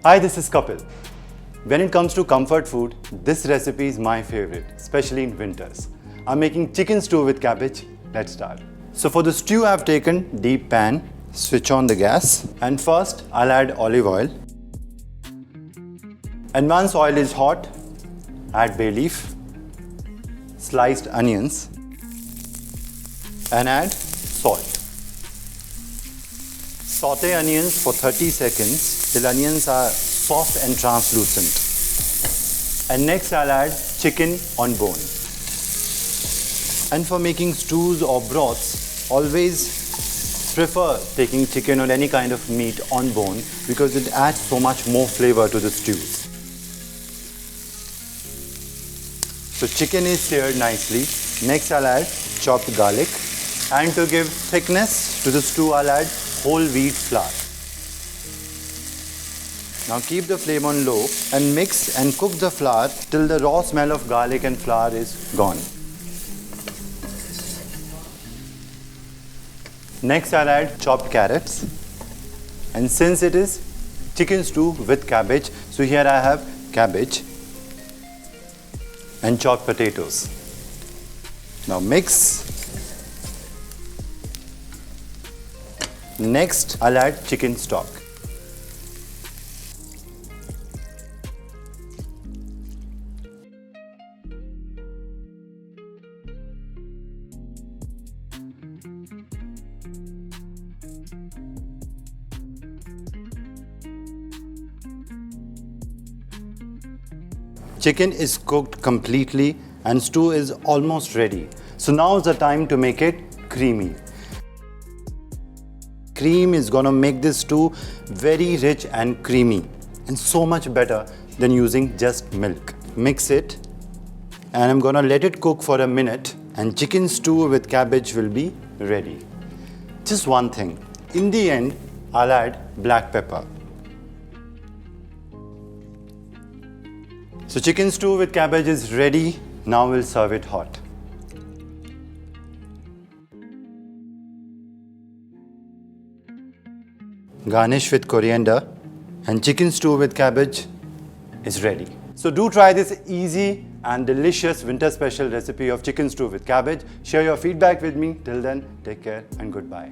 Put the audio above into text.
Hi, this is Kapil. When it comes to comfort food, this recipe is my favorite, especially in winters. I'm making chicken stew with cabbage. Let's start. So for the stew, I've taken deep pan, switch on the gas, and first I'll add olive oil. And once oil is hot, add bay leaf, sliced onions, and add salt. Saute onions for 30 seconds till onions are soft and translucent. And next I'll add chicken on bone. And for making stews or broths, always prefer taking chicken or any kind of meat on bone because it adds so much more flavor to the stews. So chicken is seared nicely. Next I'll add chopped garlic. And to give thickness to the stew, I'll add whole wheat flour. Now keep the flame on low and mix and cook the flour till the raw smell of garlic and flour is gone. Next I'll add chopped carrots. And since it is chicken stew with cabbage, so here I have cabbage and chopped potatoes. Now mix. Next, I'll add chicken stock. Chicken is cooked completely and stew is almost ready. So now is the time to make it creamy. Cream is gonna make this stew very rich and creamy and so much better than using just milk. Mix it and I'm gonna let it cook for a minute and chicken stew with cabbage will be ready. Just one thing, in the end I'll add black pepper. So chicken stew with cabbage is ready, now we'll serve it hot. Garnish with coriander and chicken stew with cabbage is ready. So do try this easy and delicious winter special recipe of chicken stew with cabbage. Share your feedback with me. Till then, take care and goodbye.